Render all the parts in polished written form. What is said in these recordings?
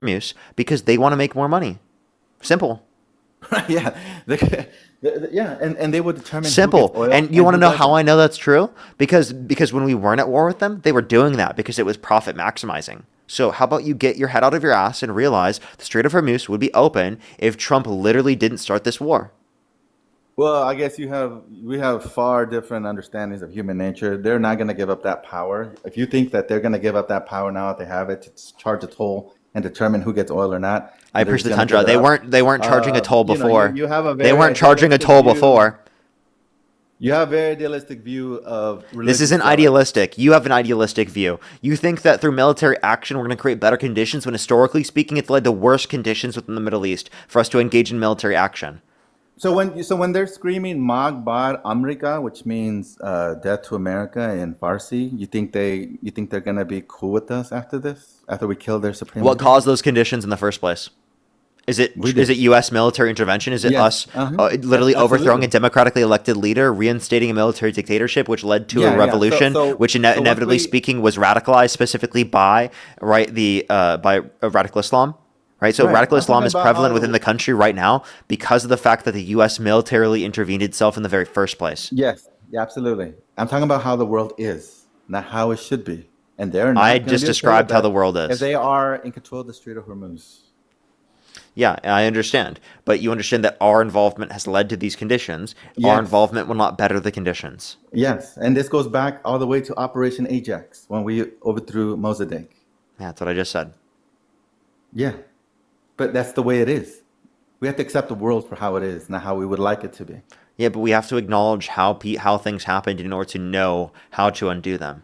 Hormuz because they want to make more money. Simple. Yeah, yeah, and they would determine who gets Simple. oil And you and want to who know how doesn't. I know that's true? Because when we weren't at war with them, they were doing that because it was profit maximizing. So how about you get your head out of your ass and realize the Strait of Hormuz would be open if Trump literally didn't start this war? Well, I guess we have far different understandings of human nature. They're not going to give up that power. If you think that they're going to give up that power now that they have it to charge a toll and determine who gets oil or not, I and they're appreciate just the going to give tundra. it They up, weren't they weren't charging a toll before. you have a They very weren't charging a idealistic toll view. before. You have a very idealistic view of This religious isn't zealots. idealistic. You have an idealistic view. You think that through military action we're going to create better conditions when historically speaking it's led to worse conditions within the Middle East for us to engage in military action. So when they're screaming "Mag Bar America," which means "Death to America" in Farsi, you think they're gonna be cool with us after this? After we kill their supreme What leader? caused those conditions in the first place? We Is did. it U.S. military intervention? Is it Yes. us Yes. literally overthrowing a Absolutely. democratically elected leader, reinstating a military dictatorship, which led to a Yeah. Yeah. So revolution, so which so once inevitably we speaking was radicalized specifically by radical Islam? Right, so right, radical I'm Islam talking is about prevalent within how the country right now because of the fact that the U.S. militarily intervened itself in the very first place. yes, yeah, absolutely. I'm talking about how the world is, not how it should be, and they're I not going to just be okay with described how the that world if is. they are in control of the Strait of Hormuz. Yeah, I understand. But you understand that our involvement has led to these conditions. Our Yes. involvement will not better the conditions. Yes, and this goes back all the way to Operation Ajax when we overthrew Mossadegh. Yeah, that's what I just said. Yeah, but that's the way it is. We have to accept the world for how it is, not how we would like it to be. Yeah, but we have to acknowledge how things happened in order to know how to undo them.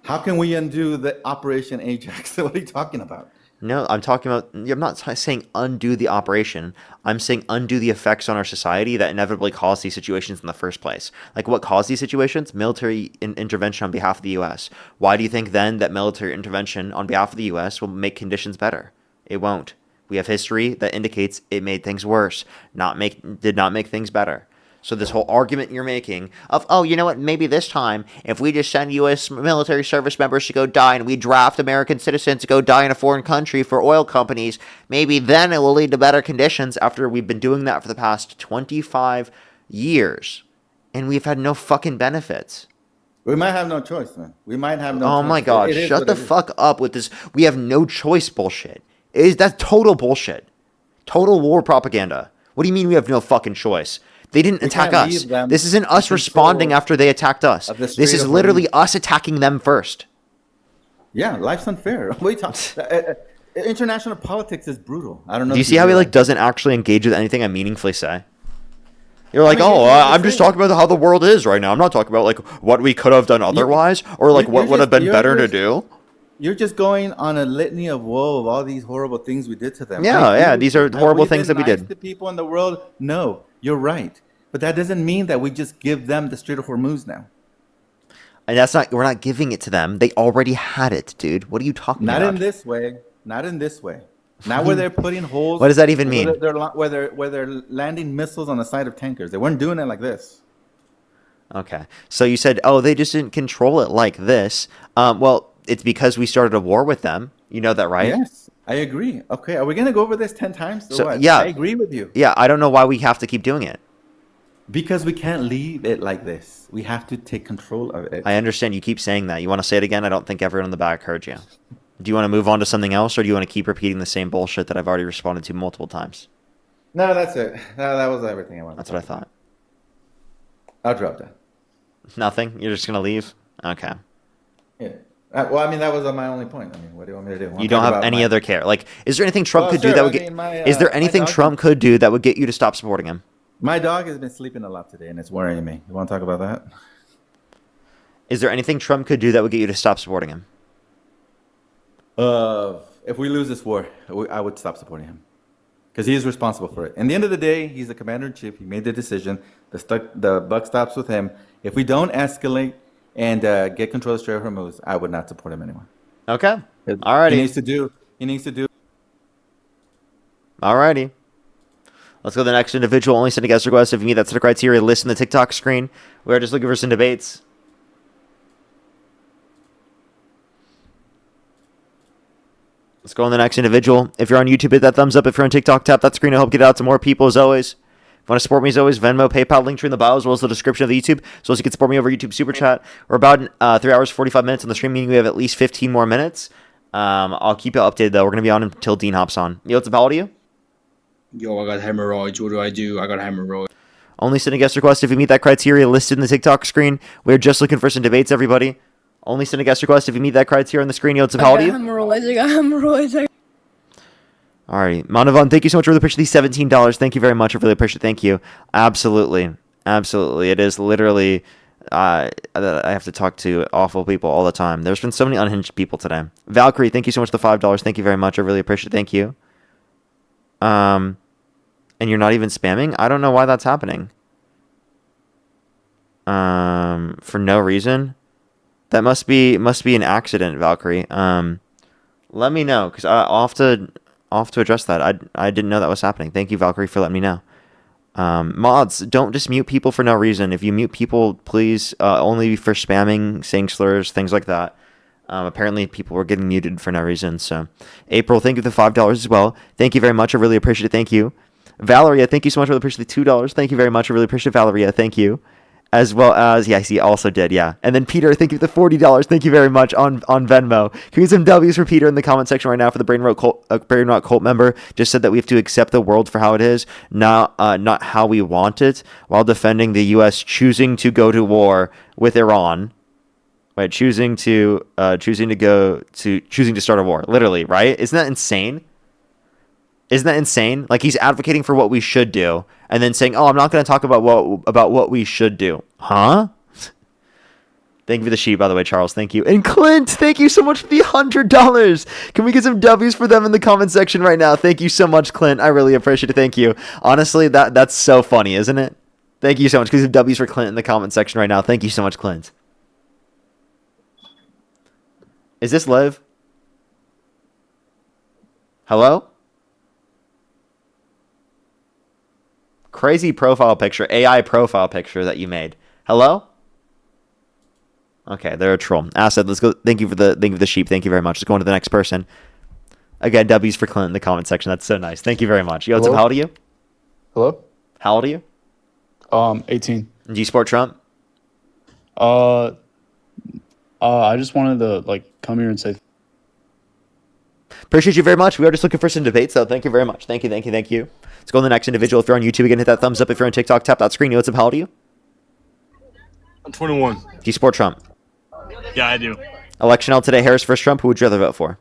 How can we undo the Operation Ajax? What are you talking about? No, I'm talking about. I'm not saying undo the operation. I'm saying undo the effects on our society that inevitably caused these situations in the first place. Like what caused these situations? Military intervention on behalf of the U.S. Why do you think then that military intervention on behalf of the U.S. will make conditions better? It won't. We have history that indicates it made things worse, did not make things better. So this whole argument you're making of, oh, you know what, maybe this time, if we just send U.S. military service members to go die and we draft American citizens to go die in a foreign country for oil companies, maybe then it will lead to better conditions after we've been doing that for the past 25 years. And we've had no fucking benefits. We might have no choice, man. We might have no Oh my choice. god, It is shut what the it is. fuck up with this. We have no choice bullshit. That's total bullshit. Total war propaganda. What do you mean we have no fucking choice? They didn't We attack can't us. leave them This isn't in us responding control after they attacked us. of the This Strait is of Hormuz. literally us attacking them first. Yeah, life's unfair. What are you talking? International politics is brutal. I don't know Do you if you see how he like realize that. doesn't actually engage with anything I meaningfully say? You're I like, mean, oh, you're I'm just just saying. talking about how the world is right now. I'm not talking about like what we could have done You, otherwise or like you're what would have just been better to do. you're just going on a litany of woe of all these horrible things we did to them. I Yeah, agree yeah, with these you. are Have horrible we things been that we nice did. to people in the world? No, you're right. But that doesn't mean that we just give them the Strait of Hormuz now. And that's not, we're not giving it to them. They already had it, dude. What are you talking Not in about? this way. Not in this way. What Not do where you, they're putting what holes, does that even where mean? they're landing missiles on the side of tankers. They weren't doing it like this. Okay. So you said, oh, they just didn't control it like this. Well, it's because we started a war with them. You know that, right? Yes, I agree. Okay, are we gonna go over this 10 times or So what? I yeah, agree with you. yeah. I don't know why we have to keep doing it. Because we can't leave it like this. We have to take control of I it. understand you keep saying that. You want to say it again? I don't think everyone in the back heard you. Do you want to move on to something else, or do you want to keep repeating the same bullshit that I've already responded to multiple times? No, that's it. No, that was everything I wanted That's to what I talk about. thought. I'll drop that. Nothing. You're just gonna leave. Okay. Yeah. Well, I mean, that was my only point. I mean, what do you want me to do? I You want to don't talk have about any my. other care. Like, is there anything Trump Well, could do sure. that I would get? mean, my Is there my anything dog can. Trump could do that would get you to stop supporting him? My dog has been sleeping a lot today, and it's worrying me. You want to talk about that? Is there anything Trump could do that would get you to stop supporting him? If we lose this war, I would stop supporting him because he is responsible for it. In the end of the day, he's the commander in chief. He made the decision. The buck stops with him. If we don't escalate and get control of Strait of Hormuz, I would not support him anymore. Okay. 'Cause He Alrighty. needs to do. He needs to do. Alrighty. Let's go to the next individual. Only send a guest request if you meet that set of criteria. List in the TikTok screen. We are just looking for some debates. Let's go on the next individual. If you're on YouTube, hit that thumbs up. If you're on TikTok, tap that screen to help get it out to more people as always. If you want to support me as always, Venmo, PayPal, link tree in the bio as well as the description of the YouTube. So as you can support me over YouTube Super Chat. We're about 3 hours, 45 minutes on the stream, meaning we have at least 15 more minutes. I'll keep you updated though. We're going to be on until Dean hops on. Yo, what's up? How old are you? Yo, I got hemorrhoids. What do I do? I got hemorrhoids. Only send a guest request if you meet that criteria listed in the TikTok screen. We're just looking for some debates, everybody. Only send a guest request if you meet that criteria on the screen. Yo, what's up? How old are you? I got hemorrhoids. Alrighty. Manavan, thank you so much. Really appreciate these $17. Thank you very much. I really appreciate it. Thank you. Absolutely. Absolutely. It is literally, I have to talk to awful people all the time. There's been so many unhinged people today. Valkyrie, thank you so much for the $5. Thank you very much. I really appreciate it. Thank you. And you're not even spamming? I don't know why that's happening. For no reason. That must be an accident, Valkyrie. Let me know, because I'll have to address that. I didn't know that was happening. Thank you, Valkyrie, for letting me know. Mods, don't just mute people for no reason. If you mute people, please only for spamming, saying slurs, things like that. Apparently, people were getting muted for no reason. So, April, thank you for the $5 as well. Thank you very much. I really appreciate it. Thank you. Valeria, thank you so much. I really appreciate the $2. Thank you very much. I really appreciate it, Valeria. Thank you. As well as, yeah, he also did, yeah. And then Peter, thank you for the $40. Thank you very much on Venmo. Can we get some W's for Peter in the comment section right now for the Brain Rot Cult member? Just said that we have to accept the world for how it is, not how we want it, while defending the U.S. choosing to go to war with Iran. Right, choosing to start a war, literally, right? Isn't that insane? Isn't that insane? Like, he's advocating for what we should do, and then saying, "Oh, I'm not going to talk about what we should do." Huh? Thank you for the sheep, by the way, Charles. Thank you. And Clint, thank you so much for the $100. Can we get some W's for them in the comment section right now? Thank you so much, Clint. I really appreciate it. Thank you. Honestly, that's so funny, isn't it? Thank you so much. Get some W's for Clint in the comment section right now. Thank you so much, Clint. Is this live? Hello? Crazy profile picture, AI profile picture that you made. Hello? Okay, they're a troll. Asad, let's go. Thank you for the sheep. Thank you very much. Let's go on to the next person. Again, W's for Clint in the comment section. That's so nice. Thank you very much. Yo, what's up? How old are you? Hello? How old are you? 18. Do you support Trump? I just wanted to come here and say Appreciate you very much. We are just looking for some debates, though. Thank you very much. Thank you. Let's go on to the next individual. If you're on YouTube, again, hit that thumbs up. If you're on TikTok, tap that screen. Yo, what's up? How old are you? I'm 21. Do you support Trump? Yeah, I do. Election held today. Harris versus Trump. Who would you rather vote for?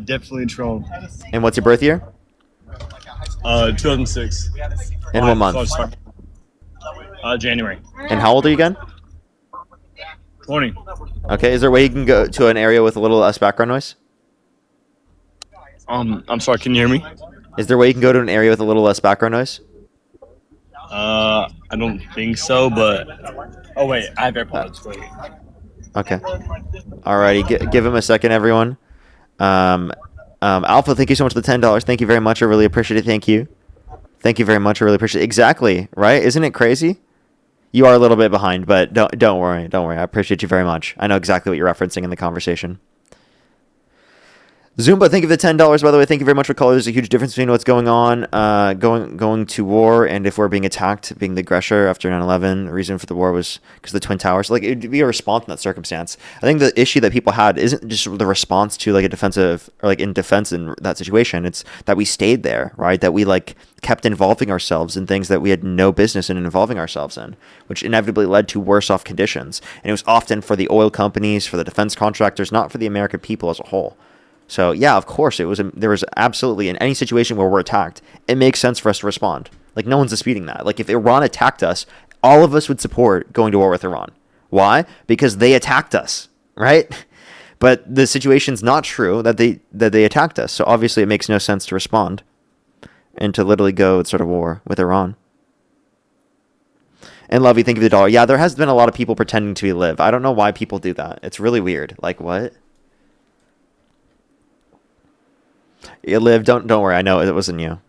Definitely Trump. And what's your birth year? 2006. And what month? January. And how old are you again? 20. Okay, is there a way you can go to an area with a little less background noise? I'm sorry, can you hear me? Is there a way you can go to an area with a little less background noise? I don't think so, but... Oh, wait, I have AirPods. Wait. Okay. Alrighty, give him a second, everyone. Alpha, thank you so much for the $10. Thank you very much. I really appreciate it. Thank you. Thank you very much. I really appreciate it. Exactly, right? Isn't it crazy? You are a little bit behind, but don't worry. Don't worry. I appreciate you very much. I know exactly what you're referencing in the conversation. Zumba, thank you for the $10, by the way. Thank you very much for calling. There's a huge difference between what's going on, going to war, and if we're being attacked, being the aggressor after 9/11. The reason for the war was because of the Twin Towers. Like, it would be a response in that circumstance. I think the issue that people had isn't just the response to like a defensive or like in defense in that situation. It's that we stayed there, right? That we like kept involving ourselves in things that we had no business in involving ourselves in, which inevitably led to worse off conditions. And it was often for the oil companies, for the defense contractors, not for the American people as a whole. So, yeah, of course, there was absolutely, in any situation where we're attacked, it makes sense for us to respond. Like, no one's disputing that. Like, if Iran attacked us, all of us would support going to war with Iran. Why? Because they attacked us, right? But the situation's not true that they attacked us. So, obviously, it makes no sense to respond and to literally go and start a war with Iran. And Lovey, thank you for the dollar. Yeah, there has been a lot of people pretending to be Liv. I don't know why people do that. It's really weird. Like, what? Yeah, Liv, don't worry. I know it wasn't you.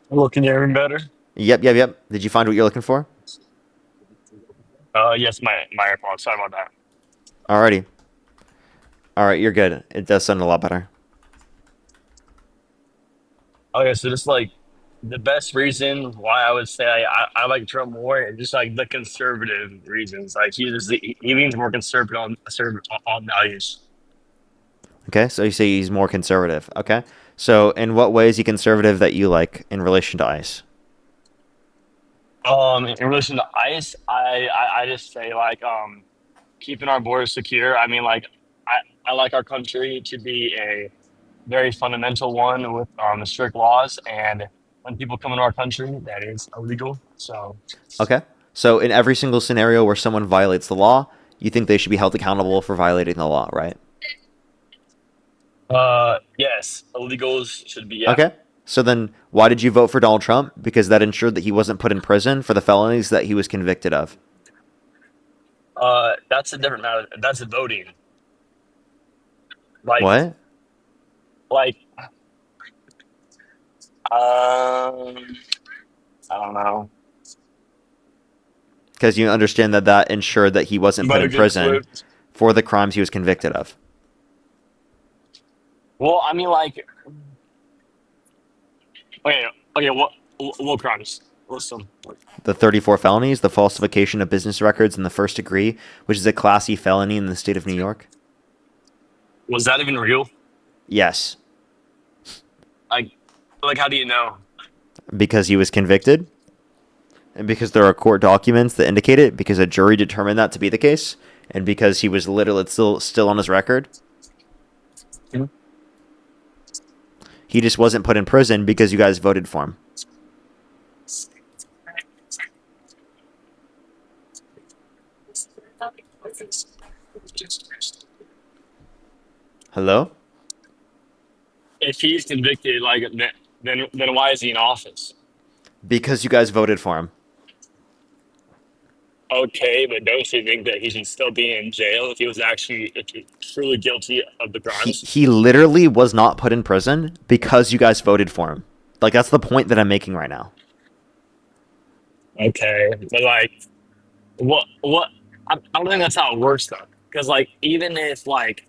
Hello, can you hear me better? Yep. Did you find what you're looking for? Yes, my AirPods. Sorry about that. Alrighty. All right, you're good. It does sound a lot better. Okay, so just like the best reason why I would say I like Trump more is just like the conservative reasons. Like he leans more conservative on values. Okay, so you say he's more conservative. Okay, so in what way is he conservative that you like in relation to ICE? In relation to ICE, I just say like keeping our borders secure. I mean, like I like our country to be a very fundamental one with strict laws, and when people come into our country, that is illegal. So, Okay, so in every single scenario where someone violates the law, you think they should be held accountable for violating the law, right? yes, illegals should be yeah. Okay, so then why did you vote for Donald Trump? Because that ensured that he wasn't put in prison for the felonies that he was convicted of. That's a different matter. That's voting. Like, What? like, um, I don't know. Because you understand that that ensured that he wasn't You put might in have get prison flipped. for the crimes he was convicted of. Well, I mean, like, okay, okay, what crimes? List them. The 34 felonies, the falsification of business records in the first degree, which is a Class E felony in the state of New York. Was that even real? Yes, Like, how do you know? because he was convicted, and because there are court documents that indicate it, because a jury determined that to be the case, and because he was literally still on his record. Mhm. He just wasn't put in prison because you guys voted for him. Hello? If he's convicted, like, then why is he in office? Because you guys voted for him. Okay, but don't you think that he should still be in jail if he's truly guilty of the crimes? He literally was not put in prison because you guys voted for him. Like, that's the point that I'm making right now. Okay, but like, what? I don't think that's how it works though. Because like, even if like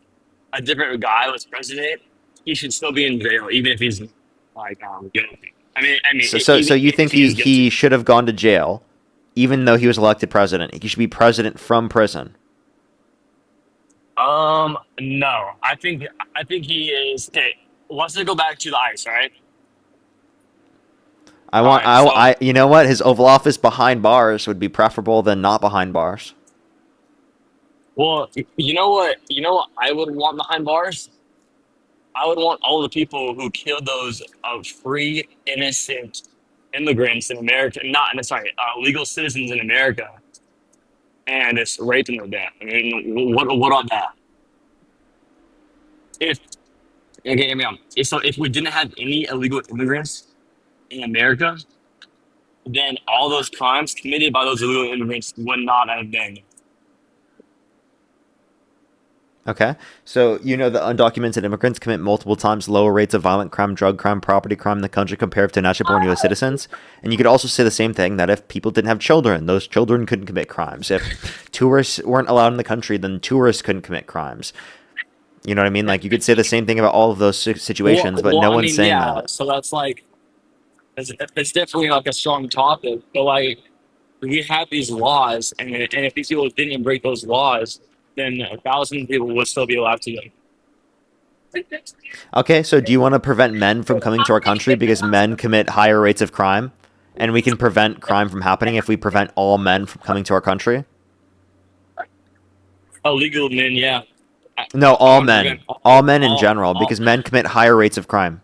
a different guy was president, he should still be in jail, even if he's like guilty. So you If think he is he guilty. should have gone to jail, even though he was elected president? He should be president from prison. No, I think he is okay. Let's just go back to the ice, right? I All want right, so you know what? His Oval Office behind bars would be preferable than not behind bars. well, you know what I would want behind bars. I would want all the people who killed those free, innocent immigrants in America, not sorry, legal citizens in America, and it's raping them to death. I mean, what on that? If okay, if we didn't have any illegal immigrants in America, then all those crimes committed by those illegal immigrants would not have been. Okay, so you know that undocumented immigrants commit multiple times lower rates of violent crime, drug crime, property crime in the country compared to natural-born U.S. citizens. And you could also say the same thing that if people didn't have children, those children couldn't commit crimes. If tourists weren't allowed in the country, then tourists couldn't commit crimes. You know what I mean? Like you could say the same thing about all of those situations, but no I one's mean, saying yeah. that. So that's like it's definitely like a strong topic, but like we have these laws, and if these people didn't break those laws, then 1,000 people would still be allowed to. Okay, so do you want to prevent men from coming to our country because men commit higher rates of crime? And we can prevent crime from happening if we prevent all men from coming to our country? Illegal men, yeah. No, I all want to men. prevent All men in general, all because men commit higher rates of crime.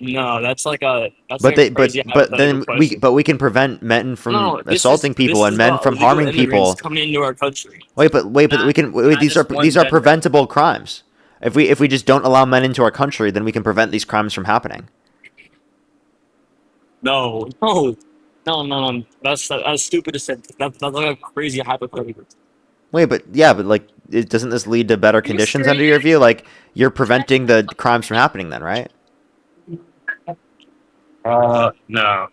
no, that's But like a they crazy but hypothetical then we question. but we can prevent men from No, assaulting this people is and men about from illegal harming immigrants people. coming into our country, Wait, we can wait, not just one these are gender. preventable crimes. If we just don't allow men into our country, then we can prevent these crimes from happening. No, no. That's stupid to say. That's like a crazy hypothetical. Wait, but yeah, but like, doesn't this lead to better conditions under your view? Like, you're preventing the crimes from happening, then, right? No.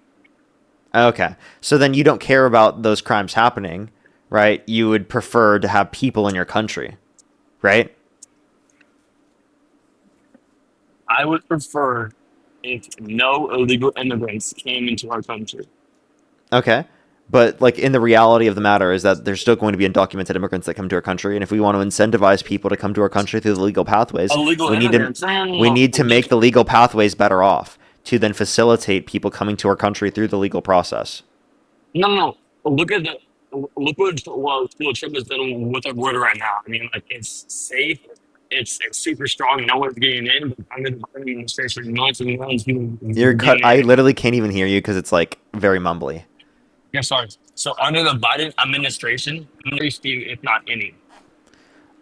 Okay, so then you don't care about those crimes happening, right, you would prefer to have people in your country, right? I would prefer if no illegal immigrants came into our country. Okay. But like in the reality of the matter is that there's still going to be undocumented immigrants that come to our country, and if we want to incentivize people to come to our country through the legal pathways, Illegal we need to immigrants. we need to make the legal pathways better off to then facilitate people coming to our country through the legal process. No. Look at the look what Trump is doing with our border right now. I mean, like it's safe, it's super strong. No one's getting in. But under the Biden administration, millions and millions of people You're are cut. getting I in. literally can't even hear you because it's like very mumbly. Yeah, sorry. So under the Biden administration, very few, if not any.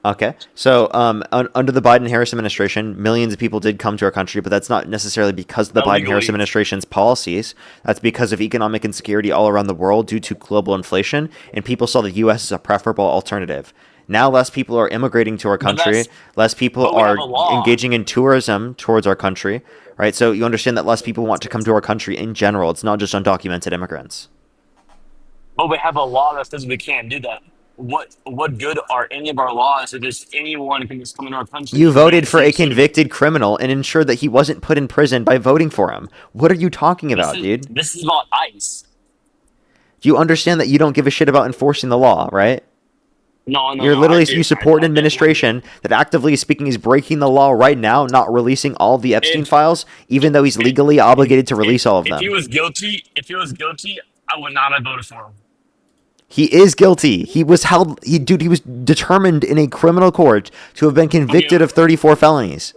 Okay, so under the Biden-Harris administration, millions of people did come to our country, but that's not necessarily because of the Biden-Harris Illegally. administration's policies. That's because of economic insecurity all around the world due to global inflation, and people saw the U.S. as a preferable alternative. Now, less people are immigrating to our But country. Less people but we have are a law. engaging in tourism towards our country, right? So you understand that less people want to come to our country in general. It's not just undocumented immigrants. But we have a law that says we can't do that. What good are any of our laws if just anyone can just come in our country? You and voted do for a the same shit? convicted criminal and ensured that he wasn't put in prison by voting for him. What are you talking about, dude? This is about ICE. Do you understand that you don't give a shit about enforcing the law, right? No, You're I literally, do. you support an I definitely do. administration that actively speaking is breaking the law right now, not releasing all of the Epstein If files, even though he's legally obligated to release all of if he them. was guilty, I would not have voted for him. He is guilty. He was held, he was determined in a criminal court to have been convicted of 34 felonies.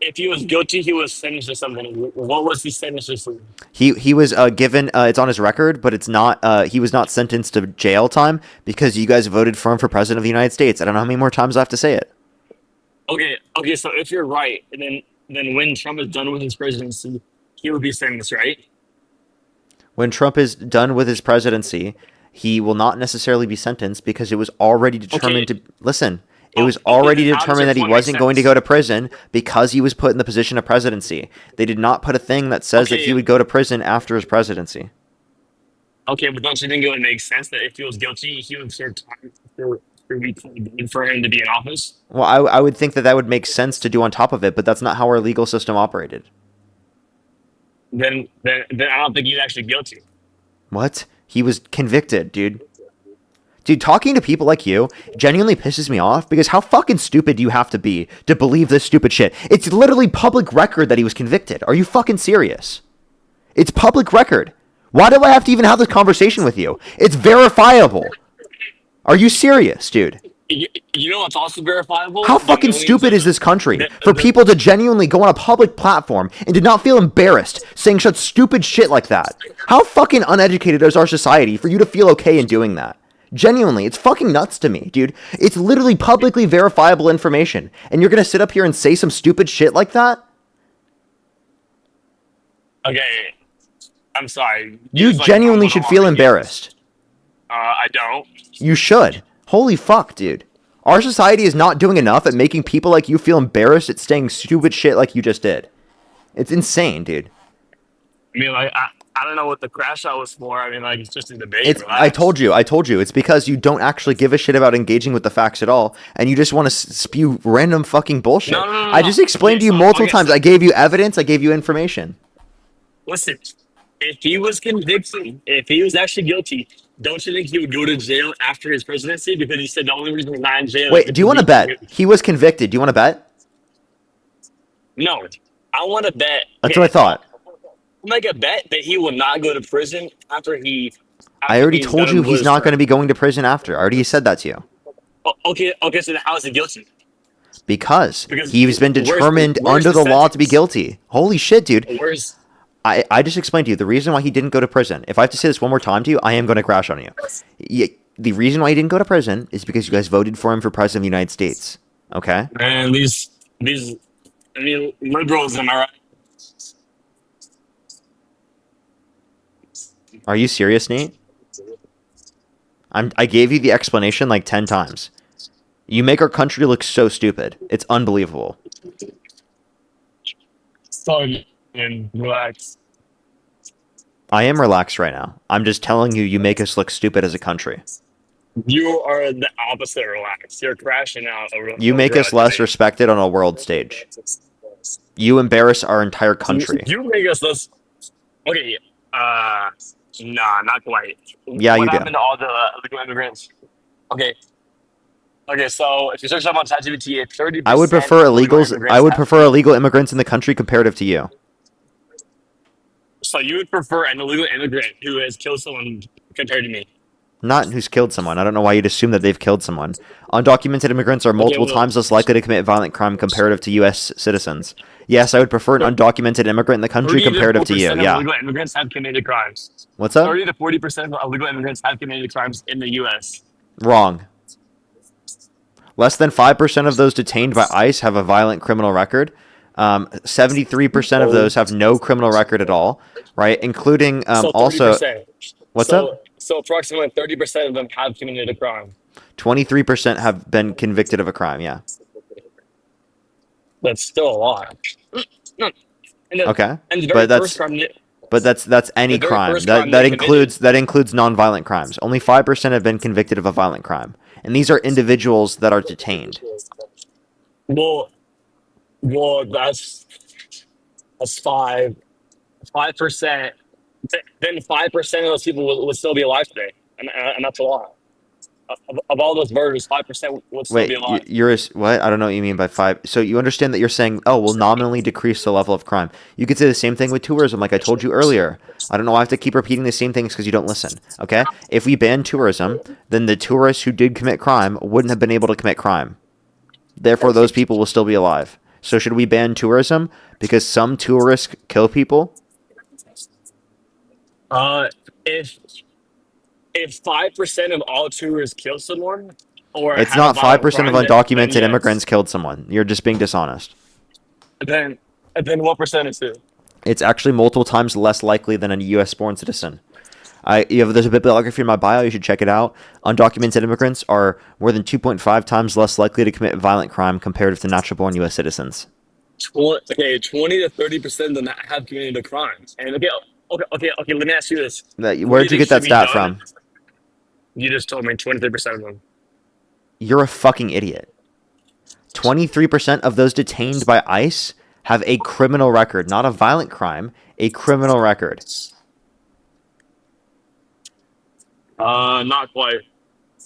If he was guilty, he was sentenced to something. What was he sentenced to? He was given it's on his record, but it's not he was not sentenced to jail time because you guys voted for him for president of the United States. I don't know how many more times I have to say it. Okay. So if you're right, then when Trump is done with his presidency, he would be sentenced, right? When Trump is done with his presidency, he will not necessarily be sentenced because it was already determined Okay. to listen. It was already then how does determined your that he point make wasn't going to sense? go to prison because he was put in the position of presidency. They did not put a thing that says that he Okay. would go to prison after his presidency. Okay, but don't you think it would make sense that if he was guilty, he would serve time for him to be in office? Well, I would think that that would make sense to do on top of it, but that's not how our legal system operated. Then I don't think he's actually guilty. What? He was convicted, dude. Dude, talking to people like you genuinely pisses me off because how fucking stupid do you have to be to believe this stupid shit? It's literally public record that he was convicted. Are you fucking serious? It's public record. Why do I have to even have this conversation with you? It's verifiable. Are you serious, dude? You know what's also verifiable? How The fucking millions stupid of- is this country the- for the- people to genuinely go on a public platform and to not feel embarrassed saying such stupid shit like that? How fucking uneducated is our society for you to feel okay in doing that? Genuinely, it's fucking nuts to me, dude. It's literally publicly verifiable information, and you're gonna sit up here and say some stupid shit like that? Okay, I'm sorry. You Just, like, genuinely humbled should on feel me. embarrassed. I don't. You should. Holy fuck, dude. Our society is not doing enough at making people like you feel embarrassed at saying stupid shit like you just did. It's insane, dude. I mean, like, I don't know what the crash out was for. I mean, like, it's just a debate. It's Relax. I told you. It's because you don't actually give a shit about engaging with the facts at all, and you just want to spew random fucking bullshit. No. I just explained to you multiple times. I gave you evidence. I gave you information. Listen, if he was convicted, if he was actually guilty, don't you think he would go to jail after his presidency? Because he said the only reason he's not in jail. is Wait, do you want to because bet? He was convicted. Do you want to bet? No, I want to bet. That's what I thought. I'll make a bet that he will not go to prison after he. I already told you he's not going to be going to prison after. I already said that to you. Okay. So then how is he guilty? Because Because he's been determined where's under the the law to be sentence? guilty. Holy shit, dude. Where's I just explained to you the reason why he didn't go to prison. If I have to say this one more time to you, I am going to crash on you. The reason why he didn't go to prison is because you guys voted for him for president of the United States. Okay? man these I mean liberals? Am I right? Are you serious, Nate? I gave you the explanation like 10 times. You make our country look so stupid. It's unbelievable. Sorry, and relax. I am relaxed right now. I'm just telling you, you make us look stupid as a country. You are the opposite of relaxed. You're crashing out You make over us a less debate. respected on a world stage. You embarrass our entire country. You make us less. Okay, uh, nah, not quite. Yeah, you What do. happened to all the illegal immigrants? Okay, okay. So if you search up on ChatGPT, 30% of illegal I immigrants would have. prefer illegal immigrants in the country comparative to you. So you would prefer an illegal immigrant who has killed someone compared to me? Not who's killed someone. I don't know why you'd assume that they've killed someone. Undocumented immigrants are Okay, multiple well, times less likely to commit violent crime comparative to U.S. citizens. Yes, I would prefer an undocumented immigrant in the country 30 to comparative to you. 40% of Yeah. illegal immigrants have committed crimes. What's up? 30 to 40% of illegal immigrants have committed crimes in the U.S. Wrong. Less than 5% of those detained by ICE have a violent criminal record. 73% of Oh, those have no criminal record at all, right? Including so also, 30%. what's up? So approximately 30% of them have committed a crime. 23% have been convicted of a crime. Yeah. That's still a lot. No, and the Okay. and the very But first that's crime, that's the any very crime. first crime they committed. That includes non-violent crimes. Only 5% have been convicted of a violent crime, and these are individuals that are detained. Well, well, that's 5%. Then 5% of those people would still be alive today, and that's a lot. Of all those murders, 5% would still be Wait, alive. you're what? I don't know what you mean by five. So you understand that you're saying, oh, we'll nominally decrease the level of crime. You could say the same thing with tourism, like I told you earlier. I don't know why I have to keep repeating the same things because you don't listen. Okay? If we ban tourism, then the tourists who did commit crime wouldn't have been able to commit crime. Therefore, those people will still be alive. So should we ban tourism because some tourists kill people? Uh, if 5% of all tourists kill someone or It's have a not violent 5% of crime, then undocumented immigrants yes. killed someone. You're just being dishonest. Then what percent is it? It's actually multiple times less likely than a U.S. born citizen. There's a bibliography in my bio. You should check it out. Undocumented immigrants are more than 2.5 times less likely to commit violent crime comparative to natural born U.S. citizens. 20 to 30% of them have committed a crime. And okay. Let me ask you this: what Where do you did you think get should that be stat done? from? You just told me 23% of them. You're a fucking idiot. 23% of those detained by ICE have a criminal record, not a violent crime, a criminal record. Not quite.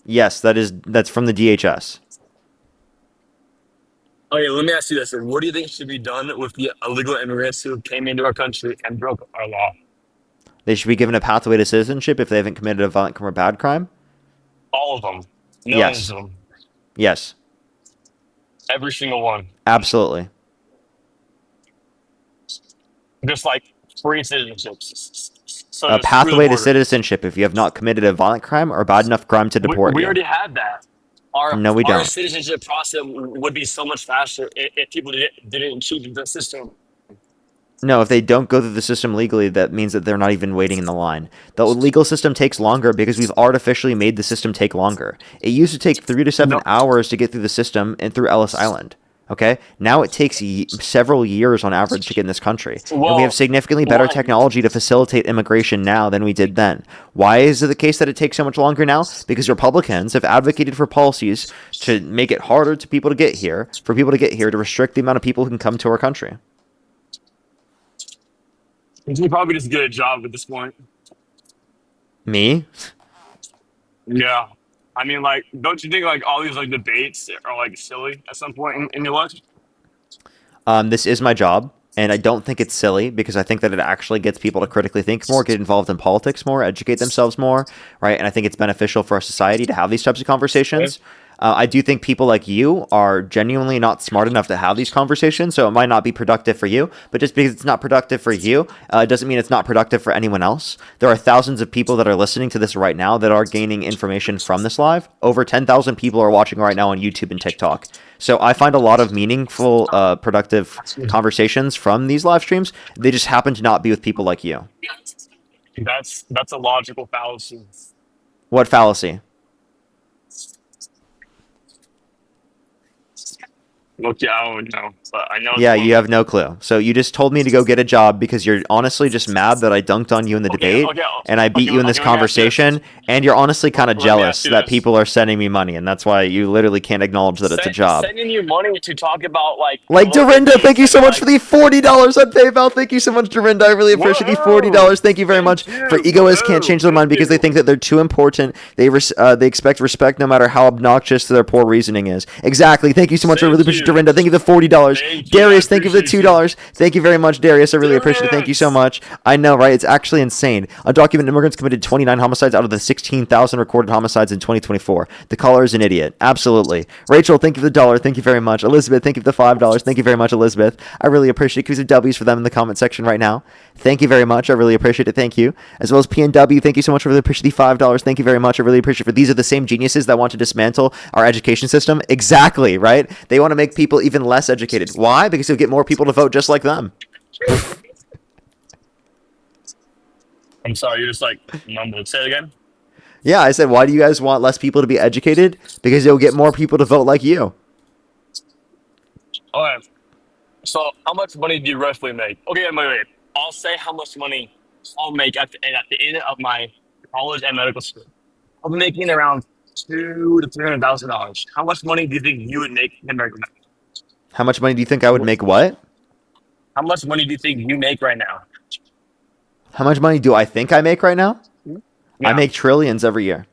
Yes, that's from the DHS. Okay, let me ask you this: what do you think should be done with the illegal immigrants who came into our country and broke our law? They should be given a pathway to citizenship if they haven't committed a violent crime or bad crime. All of them, millions Yes. of them, Yes. every single one. Absolutely. Just like free citizenship. So A just screw the pathway to border. citizenship if you have not committed a violent crime or bad enough crime to deport We you. already have that. Our No, we our don't. citizenship process would be so much faster if people didn't cheat the system. No, if they don't go through the system legally, that means that they're not even waiting in the line. The legal system takes longer because we've artificially made the system take longer. It used to take 3 to 7 No, hours to get through the system and through Ellis Island. Okay? Now it takes several years on average to get in this country. And we have well, significantly better well, technology to facilitate immigration now than we did then. Why is it the case that it takes so much longer now? Because Republicans have advocated for policies to make it harder to people to get here, for people to get here, to restrict the amount of people who can come to our country. you probably just get a job at this point. Me? Yeah. I mean, like, don't you think like all these like debates are like silly at some point in your life? This is my job, and I don't think it's silly because I think that it actually gets people to critically think more, get involved in politics more, educate themselves more, right? And I think it's beneficial for our society to have these types of Okay. conversations. I do think people like you are genuinely not smart enough to have these conversations, so it might not be productive for you. But just because it's not productive for you, it doesn't mean it's not productive for anyone else. There are thousands of people that are listening to this right now that are gaining information from this live. Over 10,000 people are watching right now on YouTube and TikTok. So I find a lot of meaningful, productive conversations from these live streams. They just happen to not be with people like you. That's a logical fallacy. What fallacy? Okay, I don't know, but I know it's Yeah, one. you have no clue. So you just told me to go get a job because you're honestly just mad that I dunked on you in the Okay, debate okay, and I beat okay, you in this okay. Let me ask you this. conversation, and you're honestly kind of Let me ask jealous you that this. people are sending me money, and that's why you literally can't acknowledge that it's a job. Sending you money to talk about like Like political Dorinda, thank debates you and so much for like the $40 on PayPal. Thank you so much, Dorinda. I really appreciate the woohoo! $40. Thank you very much. Thank For you, egoists can't change woohoo! their mind Thank because they you. think that they're too important. They expect respect no matter how obnoxious their poor reasoning is. Exactly. Thank you so much. I really Thank appreciate you. Dorinda. Thank you for the $40. Thank you. I Darius, thank you for the appreciate you. $2. Thank you very much, Darius. I really appreciate it. Thank you so Darius! much. I know, right? It's actually insane. Undocumented immigrants committed 29 homicides out of the 16,000 recorded homicides in 2024. The caller is an idiot. Absolutely. Rachel, thank you for the dollar. Thank you very much. Elizabeth, thank you for the $5. Thank you very much, Elizabeth. I really appreciate it. Give some W's for them in the comment section right now. Thank you very much. I really appreciate it. Thank you. As well as PNW, thank you so much. I really appreciate the $5. Thank you very much. I really appreciate it. For these are the same geniuses that want to dismantle our education system. Exactly, right? They want to make people even less educated. Why? Because they'll get more people to vote just like them. I'm sorry, you just like mumbled. Say it again. Yeah, I said, why do you guys want less people to be educated? Because you'll get more people to vote like you. All right. So, how much money do you roughly make? Okay, wait. I'll say how much money I'll make at the end of my college and medical school. I'm making around $200,000 to $300,000. How much money do you think you would make in America now? How much money do you think I would make what? How much money do you think you make right now? How much money do I think I make right now? I Yeah. make trillions every year.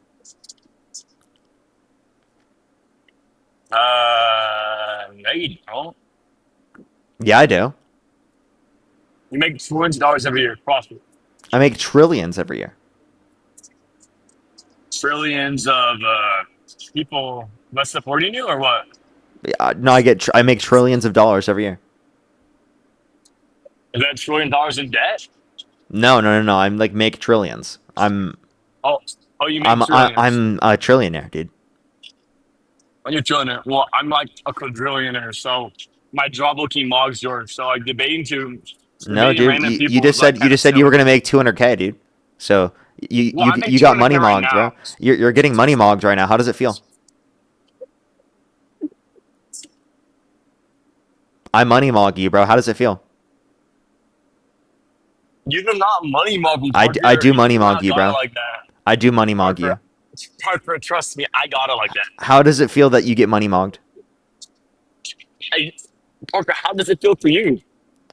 No, you don't. Yeah, I do. You make $200 every year profit. I make trillions every year. Trillions of people less supporting you, or what? No, I make trillions of dollars every year. Is that $1 trillion in debt? No. I'm like make trillions. Oh, oh, you make trillions. I'm a trillionaire, dude. Oh, you're trillionaire. Well, I'm like a quadrillionaire, so my job looking mogs yours. So like No, debating dude. random You people just is like said kind of you were silly. gonna make 200K, dude. So Well, I make you got money 200K right mogged, now. bro. You're getting money mogged right now. How does it feel? I money mog you, bro. How does it feel? You do not money mog me, I Parker. do money You do mog not you, got it bro. like that, I do money mog you. Parker. Parker, trust me, I got it like that. How does it feel that you get money mogged? I, Parker, how does it feel for you?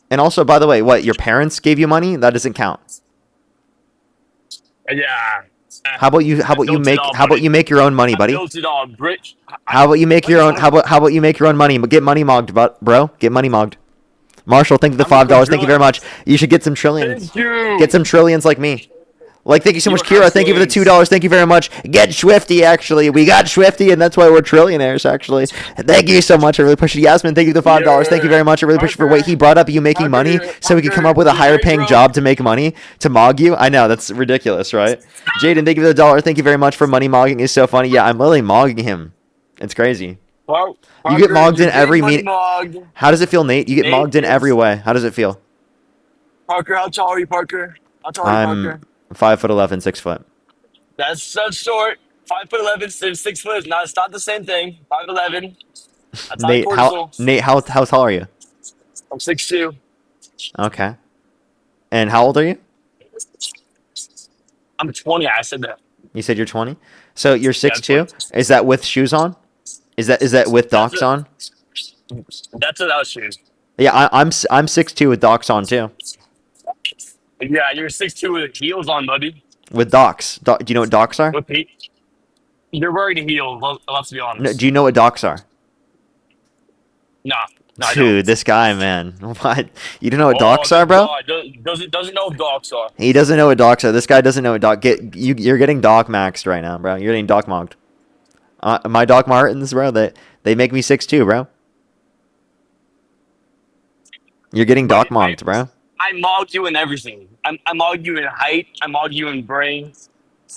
And also, by the way, what your parents gave you money? That doesn't count. Yeah, How I about you built it make all, how about buddy. you make your own money, I buddy? built it all, Brit. How about you make What your is own? wrong? How about you make your own money? But get money mogged, bro. Get money mogged. Marshall, thank you for the I'm a $5. Thank you very quadrillion. much. You should get some trillions. Thank you. Get some trillions like me. Like, thank you so You much, don't have Kira. Thank you for the trillions. $2. Thank you very much. Get Swifty, actually. We got Swifty, and that's why we're trillionaires, actually. Thank you so much. I really appreciate it. Yasmin, thank you for the $5. Thank you Yeah, very much. I really appreciate it for wait. Parker, He brought up you making money so we could come up with a you're higher very paying broke. job to make money to mog you. I know, that's ridiculous, right? Jaden, thank you for the dollar. Thank you very much for money mogging. It's so funny. Yeah, I'm literally mogging him. It's crazy. You get Parker, mogged you're in getting every money meet. mogged. How does it feel, Nate? You get Nate mogged in every is way. How does it feel? Parker. How tall are you, Parker? How tall are you, I'm Parker? 5'11", 6 foot. That's short. 5'11" and 6 foot. Not it's not the same thing. 5'11". That's high Nate, cortisol. how tall are you? I'm 6'2". Okay. And how old are you? I'm 20. I said that. You said you're 20. So you're Yeah, I'm 20. 6'2". Is that with shoes on? Is that with That's docs it. on? That's what I was choosing. Yeah, I'm 6'2" with docs on too. Yeah, you're 6'2" with heels on, buddy. With docs. Do you know what docs are? With Pete. You're wearing heels. Let's be No, honest. do you know what docs are? Nah, no, I Dude, don't. this guy, man. What? You don't know what Oh, docs are, this bro? guy doesn't know what dogs are. He doesn't know what docs are. This guy doesn't know what doc. You're getting doc maxed right now, bro. You're getting doc mogged. My Doc Martens, bro. They make me 6'2", bro. You're getting doc Buddy, mogged, bro. I mogged you in everything. I mogged you in height. I mogged you in brain.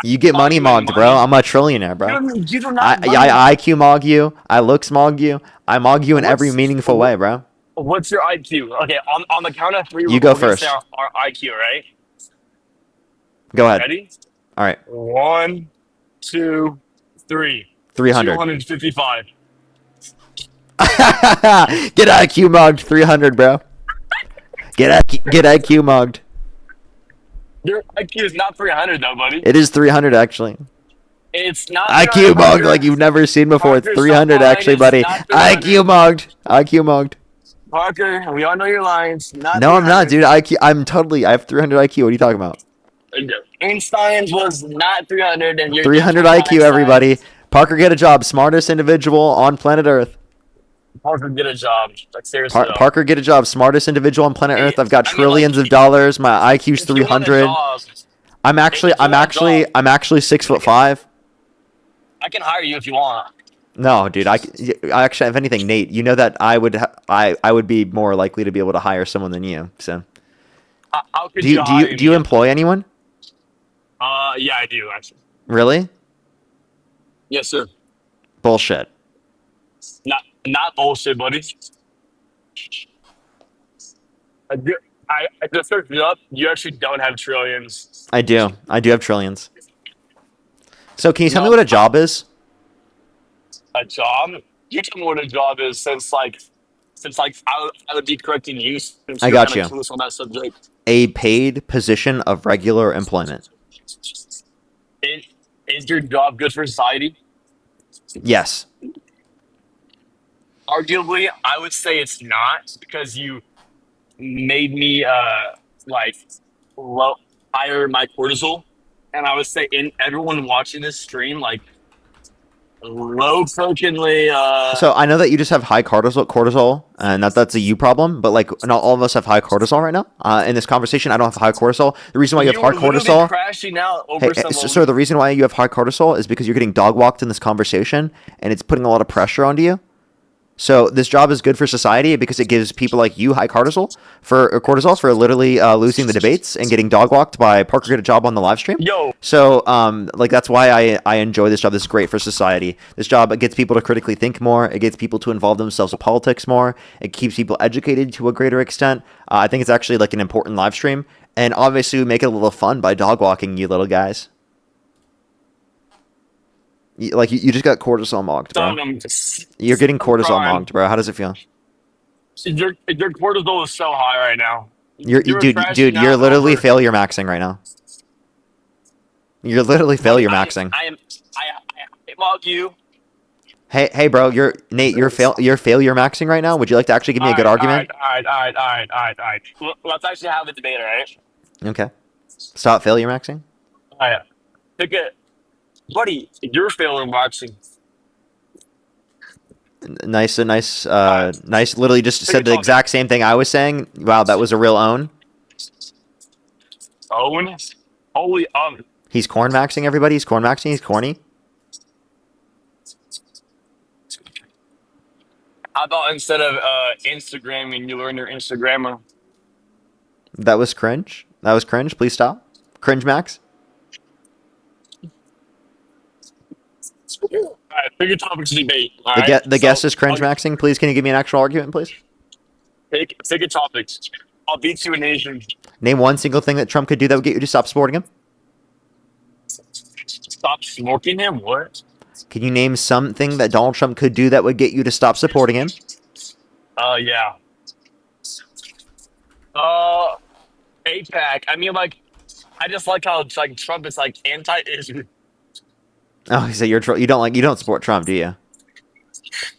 You get Mogged money you in mogged, bro. money. I'm a trillionaire, bro. You do not money. I IQ mog you. I looks mog you. I mog you in every What's meaningful way, bro. what's your IQ? Okay, on the count of three, You we're go gonna say first. our IQ, right? Go ahead. Ready? All right. 1, 2, 3. 300. 255. Get IQ mugged. 300, bro. Get IQ mugged. Your IQ is not 300 though, buddy. It is 300 actually. It's not IQ 300, mugged Parker. like you've never seen before. It's Parker, stop 300 lying. actually, It's buddy. not IQ 300. mugged. IQ mugged. Parker, we all know your lines. Not No, I'm not, 300. dude. I have 300 IQ. What are you talking about? Einstein's was not 300, and you're 300 different from IQ, everybody. Einstein's. Parker, get a job. Smartest individual on planet Earth. Parker, get a job. Like seriously, though. Parker, get a job. Smartest individual on planet Earth. I've got I mean, like, trillions of dollars. My IQ's if you want a 300. job, I'm actually, if you I'm want a actually, job, I'm actually 6'5". I can hire you if you want. No, dude. I actually, if anything, Nate, you know that I would be more likely to be able to hire someone than you. So, How could you hire do you me? employ anyone? Yeah, I do actually. Really? Yes, sir. Bullshit. Not bullshit, buddy. I just searched it up. You actually don't have trillions. I do. I do have trillions. So, can you tell me No, what a job is? a job. You tell me what a job is, since I would be correcting you since I you're got kind you. of clueless on that subject. A paid position of regular employment. Is your job good for society? Yes. Arguably, I would say it's not because you made me like low higher my cortisol, and I would say in everyone watching this stream like low frequently So I know that you just have high cortisol, and that's a you problem. But like, not all of us have high cortisol right now. In this conversation, I don't have high cortisol. The reason why you have you high were literally cortisol, crashing out hey, over someone. so the reason why you have high cortisol is because you're getting dog walked in this conversation, and it's putting a lot of pressure onto you. So this job is good for society because it gives people like you high cortisol for literally losing the debates and getting dog walked by Parker Get a Job on the live stream. Yo, So like that's why I enjoy this job. This is great for society. This job, it gets people to critically think more. It gets people to involve themselves in politics more. It keeps people educated to a greater extent. I think it's actually like an important live stream. And obviously we make it a little fun by dog walking you little guys. You just got cortisol mogged, bro. You're getting cortisol mogged, bro. How does it feel? your cortisol is so high right now. You're You're crashing you're out literally over. failure maxing right now. You're literally failure maxing. I mug you. Hey, bro. You're failure maxing right now. Would you like to actually give me a good argument? All right. Let's actually have a debate, all right? Okay. Stop failure maxing. All right. Pick it, buddy. You're failing boxing. Nice. right. Nice. Literally just Pick said a the topic. exact same thing I was saying. Wow, that was a real own. Owen, holy He's corn maxing everybody. He's corn maxing. He's corny. How about instead of Instagramming, you learn your Instagrammer? That was cringe. Please stop. Cringe max. All right, pick a topic to debate. All right. The guest So, is cringe maxing. Please, can you give me an actual argument, please? pick a topic. I'll beat you in Asian. Name one single thing that Trump could do that would get you to stop supporting him. Stop smoking him. What? Can you name something that Donald Trump could do that would get you to stop supporting him? Yeah. APAC. I mean, like, I just like how like Trump is like anti-Israel. Oh, he said you don't support Trump, do you?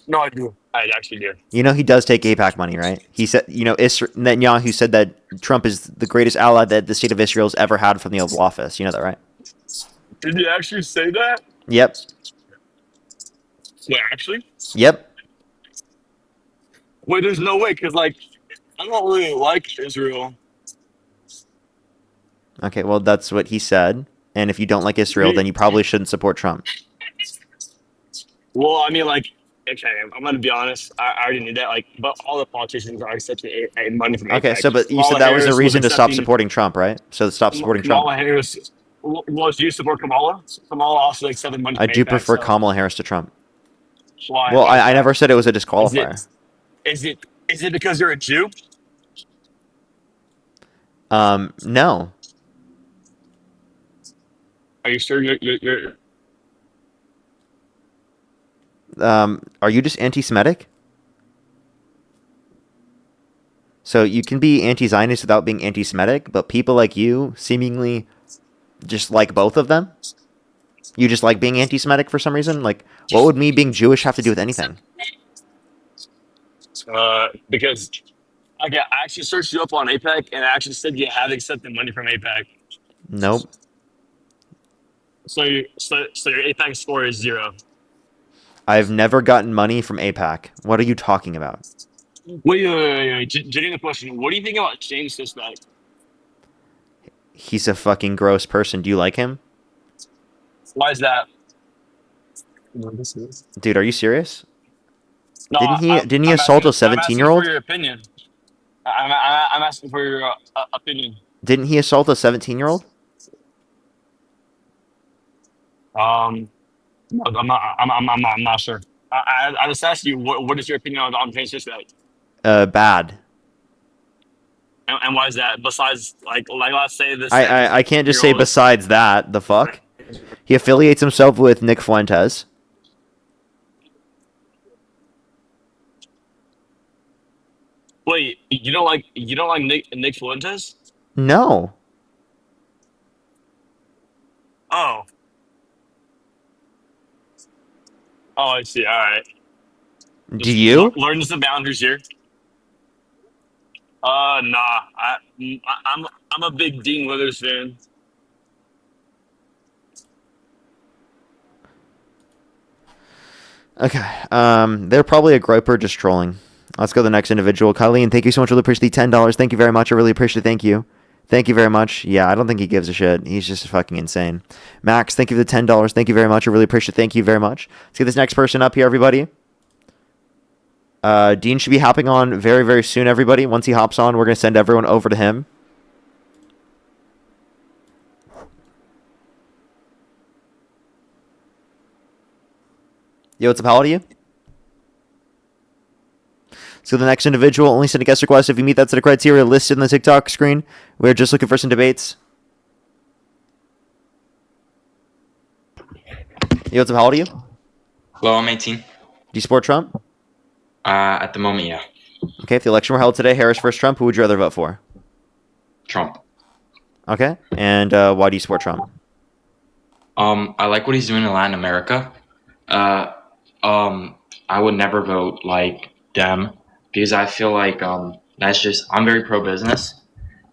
No, I do. I actually do. You know he does take APAC money, right? He said, Netanyahu said that Trump is the greatest ally that the state of Israel's ever had from the Oval Office. You know that, right? Did you actually say that? Yep. Wait, actually? Yep. Wait, there's no way, because, like, I don't really like Israel. Okay, well, that's what he said. And if you don't like Israel, then you probably shouldn't support Trump. Well, I mean, like, okay, I'm going to be honest. I already knew that, like, but all the politicians are accepting money from Okay, APAC. so but you Kamala said that was a Harris reason to stop accepting- supporting Trump, right? So stop supporting Trump. Kamala Harris. Was you support Kamala? Kamala also accepted money I from do APAC, prefer so Kamala Harris to Trump. why? Well, I never said it was a disqualifier. Is it because you're a Jew? No. Are you sure you're Are you just anti-Semitic? So you can be anti-Zionist without being anti-Semitic, but people like you seemingly just like both of them. You just like being anti-Semitic for some reason. Like, what would me being Jewish have to do with anything? Because okay, I actually searched you up on APEC, and it actually said you have accepted money from APEC. Nope. So your APEC score is 0. I've never gotten money from APAC. What are you talking about? Wait. Getting the question. What do you think about James Sisback? He's a fucking gross person. Do you like him? Why is that? Dude, are you serious? No, Didn't he I'm assault asking. a I'm asking for 17-year-old? your opinion. I'm asking for your opinion. Didn't he assault a 17-year-old? No, I'm not sure. I just asked you what is your opinion on James Sisback, Bad. and why is that? Besides, like let's say the I can't 17 just year say old. besides that. The fuck? He affiliates himself with Nick Fuentes. Wait, you don't like Nick Fuentes? No. Oh, oh, I see. All right, Do just you? learn some boundaries here. Nah, I'm a big Dean Withers fan. Okay. They're probably a groper just trolling. Let's go to the next individual. Colleen, thank you so much. Really appreciate the $10. Thank you very much. I really appreciate it. Thank you. Thank you very much. Yeah, I don't think he gives a shit. He's just fucking insane. Max, thank you for the $10. Thank you very much. I really appreciate it. Thank you very much. Let's get this next person up here, everybody. Dean should be hopping on very, very soon, everybody. Once he hops on, we're going to send everyone over to him. Yo, what's up? How old are you? So the next individual, only send a guest request if you meet that set of criteria listed in the TikTok screen. We're just looking for some debates. Yo, what's up? How old are you? Do Hello, I'm 18. you support Trump? At the moment, yeah. Okay, if the election were held today, Harris versus Trump, who would you rather vote for? Trump. Okay, and why do you support Trump? I like what he's doing in Latin America. I would never vote like Dem because I feel like that's just I'm very pro business,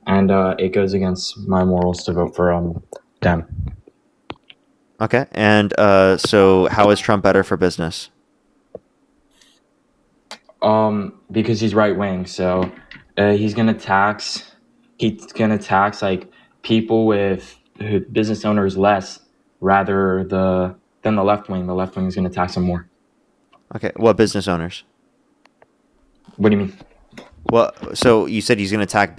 and it goes against my morals to vote for Dem. Okay, and so how is Trump better for business? Because he's right wing, so he's gonna tax like people with business owners less rather than the left wing. The left wing is gonna tax them more. Okay, what business owners? What do you mean? Well, so you said he's going to tax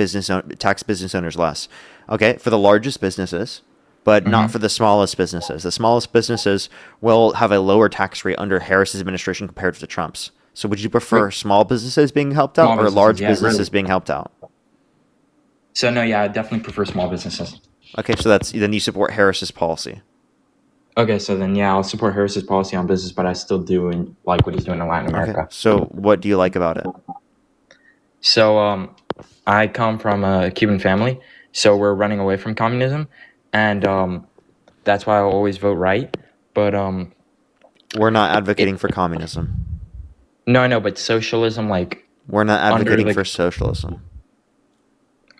business owners less. Okay, for the largest businesses, but not for the smallest businesses. The smallest businesses will have a lower tax rate under Harris's administration compared to Trump's. So would you prefer small businesses being helped out Small or large businesses, yeah, businesses really. being helped out? So no, yeah, I definitely prefer small businesses. Okay, so then you support Harris's policy. Okay, so then yeah, I'll support Harris's policy on business, but I still do like what he's doing in Latin Okay, America. so what do you like about it? So I come from a Cuban family, so we're running away from communism, and that's why I always vote right. But We're not advocating for communism. no, I know, but socialism, like We're not under advocating like for socialism.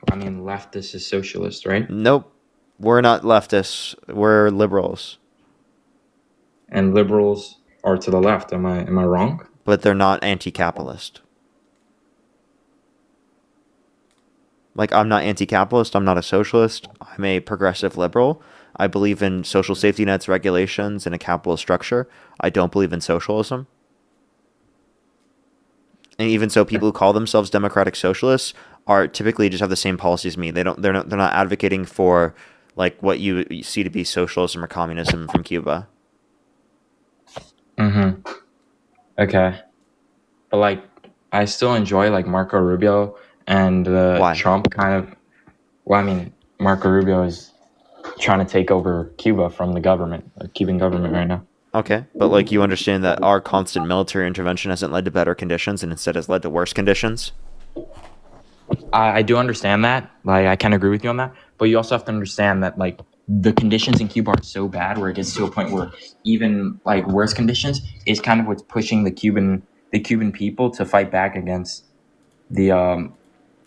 I mean, leftist is socialist, right? Nope. We're not leftists. We're liberals. And liberals are to the left. Am I wrong? But they're not anti-capitalist. Like, I'm not anti-capitalist. I'm not a socialist. I'm a progressive liberal. I believe in social safety nets, regulations, and a capitalist structure. I don't believe in socialism. And even so, people who call themselves democratic socialists are typically just have the same policies as me. They're not advocating for like what you see to be socialism or communism from Cuba. Mm-hmm. Okay. But like, I still enjoy like Marco Rubio and Why? Trump kind of. Well, I mean, Marco Rubio is trying to take over Cuba from the government, the Cuban government right now. Okay, but like you understand that our constant military intervention hasn't led to better conditions and instead has led to worse conditions. I do understand that. Like, I can agree with you on that. But you also have to understand that, like, the conditions in Cuba are so bad where it gets to a point where even like worse conditions is kind of what's pushing the Cuban people to fight back against the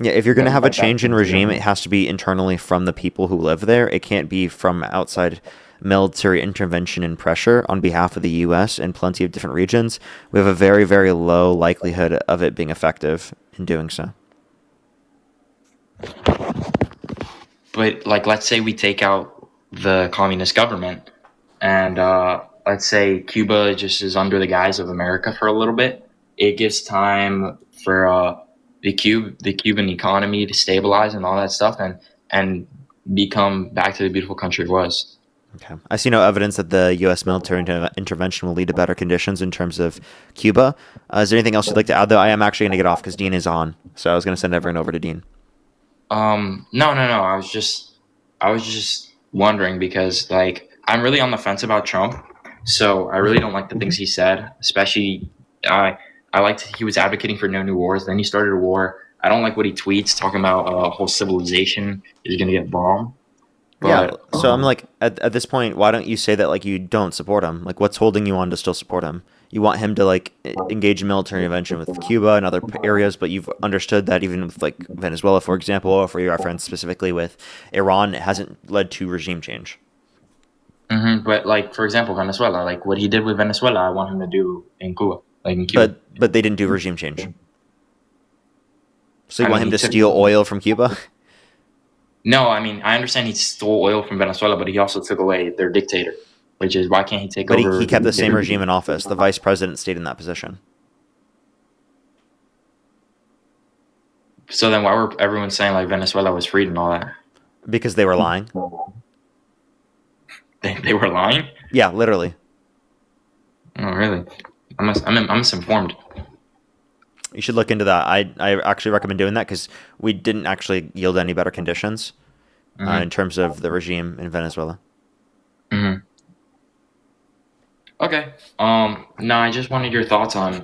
Yeah, if you're going to have a fight back change in against the regime, it government. has to be internally from the people who live there. It can't be from outside military intervention and pressure on behalf of the U.S. in plenty of different regions. We have a very, very low likelihood of it being effective in doing so. But like, let's say we take out the communist government, and let's say Cuba just is under the guise of America for a little bit. It gives time for the Cuban economy to stabilize and all that stuff, and become back to the beautiful country it was. Okay. I see no evidence that the U.S. military intervention will lead to better conditions in terms of Cuba. Is there anything else you'd like to add, though? I am actually going to get off because Dean is on. So I was going to send everyone over to Dean. No, no, no. I was just wondering because like I'm really on the fence about Trump, so I really don't like the things he said. Especially, I liked he was advocating for no new wars. Then he started a war. I don't like what he tweets talking about whole civilization is gonna get bombed. Yeah. But So I'm like, at this point, why don't you say that like you don't support him? Like, what's holding you on to still support him? You want him to like engage in military intervention with Cuba and other areas, but you've understood that even with like Venezuela, for example, or for your reference specifically with Iran, it hasn't led to regime change. but like for example, Venezuela, like what he did with Venezuela, I want him to do in Cuba, like in Cuba. But they didn't do regime change. So you I want mean, him he to took. steal oil from Cuba? No, I mean I understand he stole oil from Venezuela, but he also took away their dictator, which is why can't he take But he over the kept the same dictator? regime in office. The vice president stayed in that position So then why were everyone saying like Venezuela was freed and all that? because they were lying. They were lying? Yeah, literally. Oh, really? I'm misinformed. You should look into that. I actually recommend doing that because we didn't actually yield any better conditions in hmm terms of the regime in Venezuela. hmm Okay. No, I just wanted your thoughts on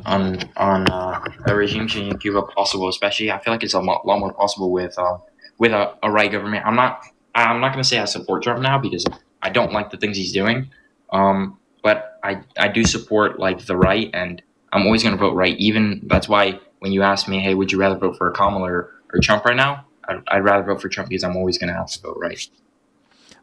a regime change in Cuba possible, especially I feel like it's a lot more possible with a right government. I'm not gonna say I support Trump now because I don't like the things he's doing. But I do support like the right, and I'm always gonna vote right. Even that's why when you ask me, hey, would you rather vote for Kamala or Trump right now? I'd rather vote for Trump because I'm always gonna have to vote right.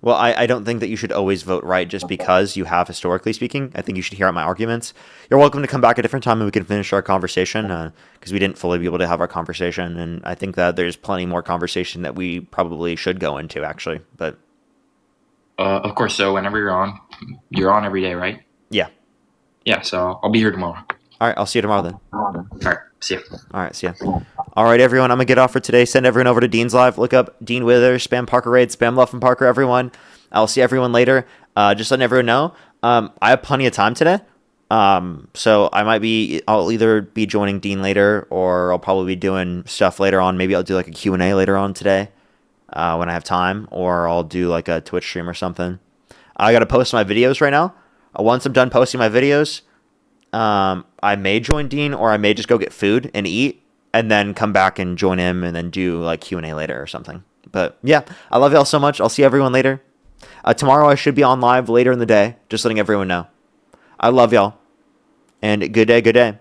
Well, I don't think that you should always vote right just because you have, historically speaking. I think you should hear out my arguments. You're welcome to come back a different time and we can finish our conversation because we didn't fully be able to have our conversation. And I think that there's plenty more conversation that we probably should go into, actually. But Of course. So whenever you're on every day, right? yeah. Yeah. So I'll be here tomorrow. All right. I'll see you tomorrow then. All right. See ya. All right. See ya. All right, everyone. I'm going to get off for today. Send everyone over to Dean's Live. Look up Dean Withers, spam Parker Raid, spam Love from Parker, everyone. I'll see everyone later. Just letting everyone know, I have plenty of time today. So I'll either be joining Dean later or I'll probably be doing stuff later on. Maybe I'll do like a Q&A later on today when I have time, or I'll do like a Twitch stream or something. I got to post my videos right now. Once I'm done posting my videos, I may join Dean or I may just go get food and eat and then come back and join him and then do like Q&A later or something. But yeah, I love y'all so much. I'll see everyone later. Tomorrow I should be on live later in the day, just letting everyone know. I love y'all. And good day, good day.